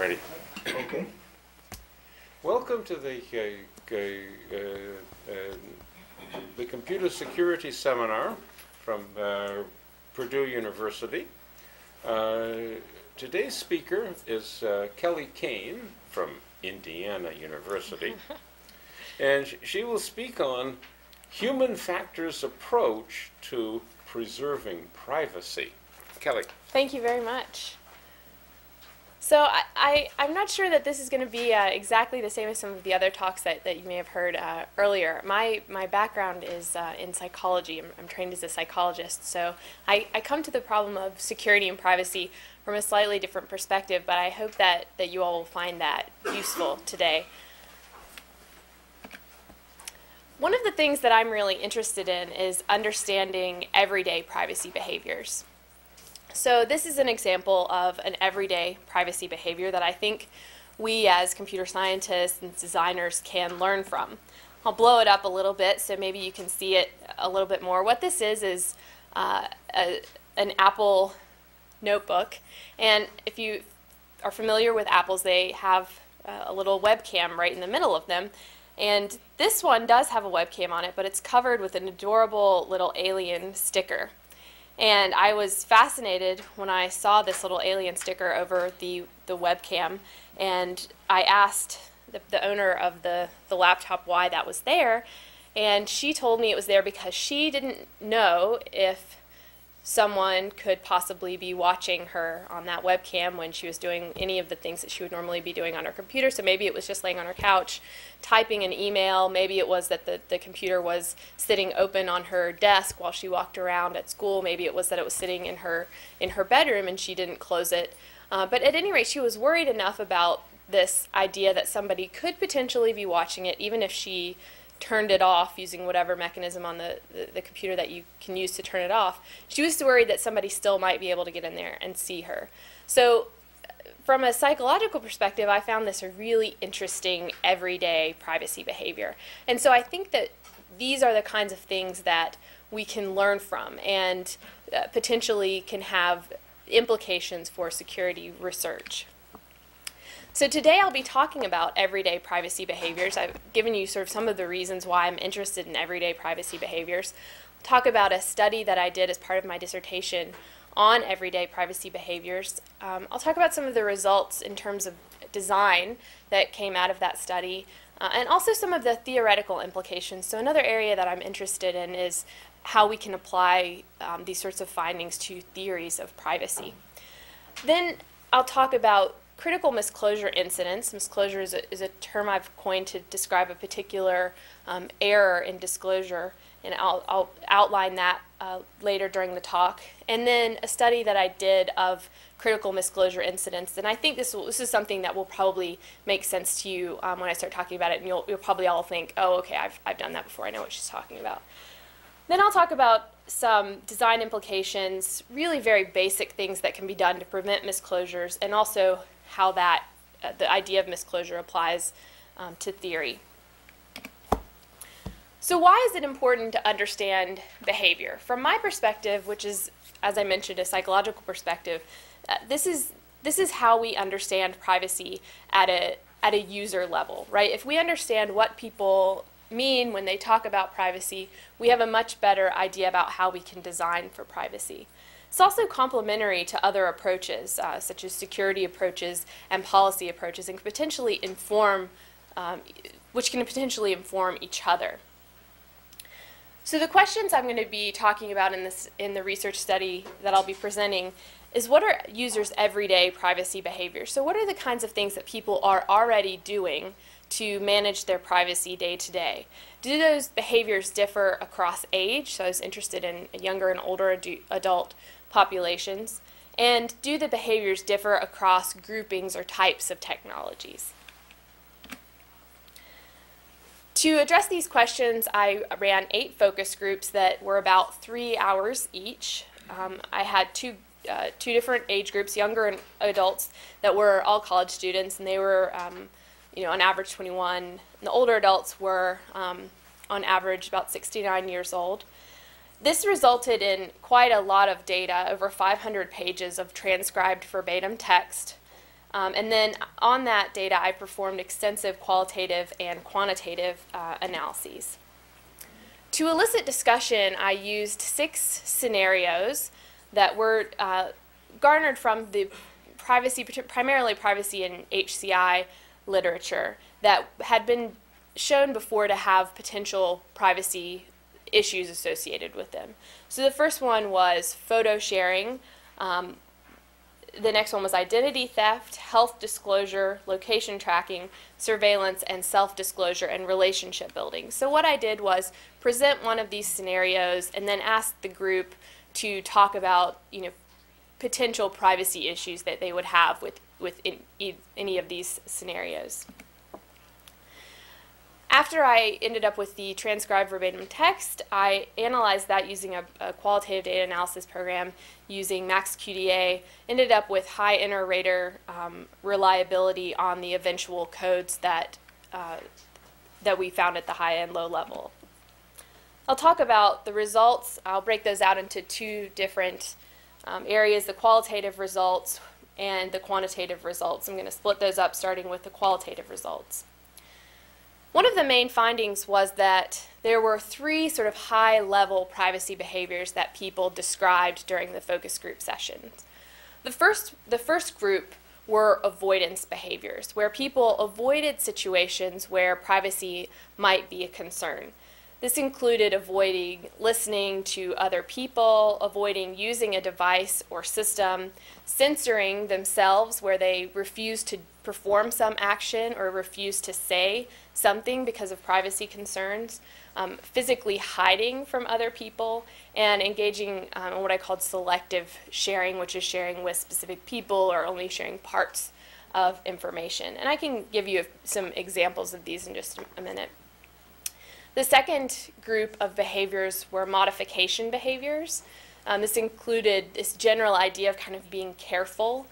Ready. Okay. Welcome to the Computer Security Seminar from Purdue University. Today's speaker is Kelly Caine from Indiana University. And she will speak on human factors approach to preserving privacy. Kelly. Thank you very much. So I'm not sure that this is going to be exactly the same as some of the other talks that you may have heard earlier. My background is in psychology. I'm trained as a psychologist, so I come to the problem of security and privacy from a slightly different perspective, but I hope that you all will find that useful today. One of the things that I'm really interested in is understanding everyday privacy behaviors. So this is an example of an everyday privacy behavior that I think we as computer scientists and designers can learn from. I'll blow it up a little bit so maybe you can see it a little bit more. What this is an Apple notebook, and if you are familiar with Apples, they have a little webcam right in the middle of them. And this one does have a webcam on it, but it's covered with an adorable little alien sticker. And I was fascinated when I saw this little alien sticker over the webcam, and I asked the owner of the laptop why that was there, and she told me it was there because she didn't know if someone could possibly be watching her on that webcam when she was doing any of the things that she would normally be doing on her computer. So maybe it was just laying on her couch typing an email. Maybe it was that the computer was sitting open on her desk while she walked around at school. Maybe it was that it was sitting in her bedroom and she didn't close it. But at any rate, she was worried enough about this idea that somebody could potentially be watching it, even if she turned it off using whatever mechanism on the computer that you can use to turn it off. She was worried that somebody still might be able to get in there and see her. So from a psychological perspective, I found this a really interesting everyday privacy behavior. And so I think that these are the kinds of things that we can learn from and potentially can have implications for security research. So today I'll be talking about everyday privacy behaviors. I've given you sort of some of the reasons why I'm interested in everyday privacy behaviors. I'll talk about a study that I did as part of my dissertation on everyday privacy behaviors. I'll talk about some of the results in terms of design that came out of that study, and also some of the theoretical implications. So another area that I'm interested in is how we can apply these sorts of findings to theories of privacy. Then I'll talk about critical misclosure incidents. Misclosure is a term I've coined to describe a particular error in disclosure, and I'll outline that later during the talk. And then a study that I did of critical misclosure incidents, and I think this is something that will probably make sense to you when I start talking about it, and you'll probably all think, oh, okay, I've done that before, I know what she's talking about. Then I'll talk about some design implications, really very basic things that can be done to prevent misclosures, and also how that the idea of misclosure applies to theory. So why is it important to understand behavior? From my perspective, which is, as I mentioned, a psychological perspective, this is how we understand privacy at a user level, right? If we understand what people mean when they talk about privacy, we have a much better idea about how we can design for privacy. It's also complementary to other approaches, such as security approaches and policy approaches, and which can potentially inform each other. So the questions I'm going to be talking about in the research study that I'll be presenting is, what are users' everyday privacy behaviors? So what are the kinds of things that people are already doing to manage their privacy day to day? Do those behaviors differ across age? So I was interested in younger and older adult populations. And do the behaviors differ across groupings or types of technologies? To address these questions, I ran 8 focus groups that were about 3 hours each. I had two different age groups, younger and adults, that were all college students, and they were on average 21. And the older adults were on average about 69 years old. This resulted in quite a lot of data, over 500 pages of transcribed verbatim text, And then on that data, I performed extensive qualitative and quantitative analyses. To elicit discussion, I used 6 scenarios that were garnered from the primarily privacy and HCI literature that had been shown before to have potential privacy issues associated with them. So the first one was photo sharing. The next one was identity theft, health disclosure, location tracking, surveillance, and self-disclosure and relationship building. So what I did was present one of these scenarios and then ask the group to talk about, potential privacy issues that they would have with any of these scenarios. After I ended up with the transcribed verbatim text, I analyzed that using a qualitative data analysis program using MaxQDA, ended up with high inter-rater reliability on the eventual codes that we found at the high and low level. I'll talk about the results. I'll break those out into 2 different areas, the qualitative results and the quantitative results. I'm going to split those up starting with the qualitative results. One of the main findings was that there were 3 sort of high-level privacy behaviors that people described during the focus group sessions. The first group were avoidance behaviors, where people avoided situations where privacy might be a concern. This included avoiding listening to other people, avoiding using a device or system, censoring themselves where they refused to perform some action or refused to say something because of privacy concerns, physically hiding from other people, and engaging in what I called selective sharing, which is sharing with specific people or only sharing parts of information. And I can give you some examples of these in just a minute. The second group of behaviors were modification behaviors. This included this general idea of kind of being careful,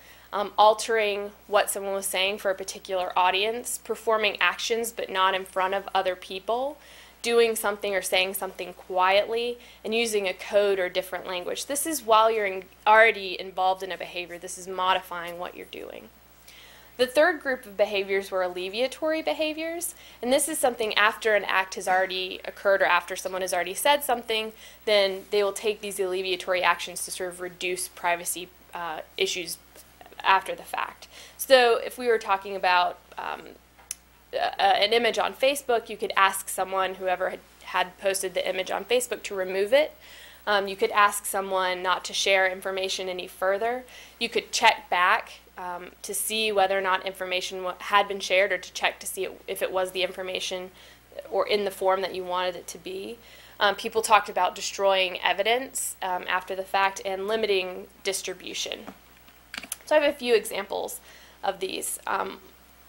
altering what someone was saying for a particular audience, performing actions but not in front of other people, doing something or saying something quietly, and using a code or different language. This is while you're already involved in a behavior. This is modifying what you're doing. The third group of behaviors were alleviatory behaviors, and this is something after an act has already occurred or after someone has already said something, then they will take these alleviatory actions to sort of reduce privacy issues after the fact. So if we were talking about an image on Facebook, you could ask someone, whoever had posted the image on Facebook, to remove it. You could ask someone not to share information any further. You could check back to see whether or not information had been shared, or to check to see if it was the information or in the form that you wanted it to be. People talked about destroying evidence after the fact and limiting distribution. So I have a few examples of these.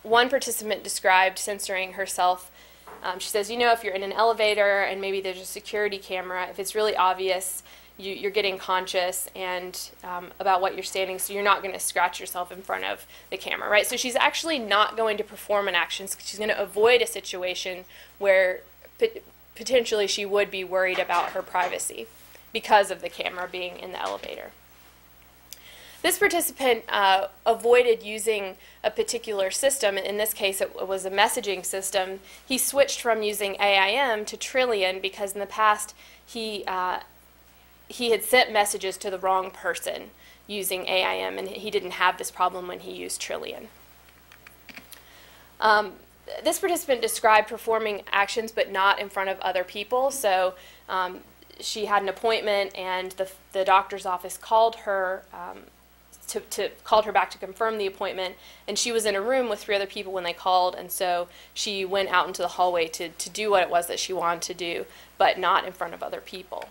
One participant described censoring herself. She says, if you're in an elevator and maybe there's a security camera, if it's really obvious, you're getting conscious and about what you're standing, so you're not going to scratch yourself in front of the camera, right? So she's actually not going to perform an action. She's going to avoid a situation where potentially she would be worried about her privacy because of the camera being in the elevator. This participant avoided using a particular system. In this case, it was a messaging system. He switched from using AIM to Trillian because in the past he had sent messages to the wrong person using AIM, and he didn't have this problem when he used Trillian. This participant described performing actions but not in front of other people. So she had an appointment, and the doctor's office called her called her back to confirm the appointment, and she was in a room with 3 other people when they called, and so she went out into the hallway to do what it was that she wanted to do, but not in front of other people.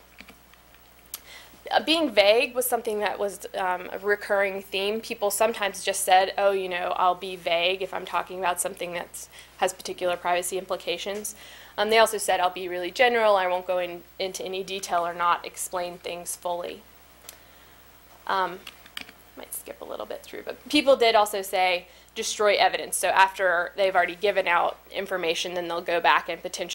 Being vague was something that was a recurring theme. People sometimes just said, I'll be vague if I'm talking about something that has particular privacy implications. They also said, I'll be really general, I won't go into any detail or not explain things fully. Might skip a little bit through, but people did also say destroy evidence. So after they've already given out information, then they'll go back and potentially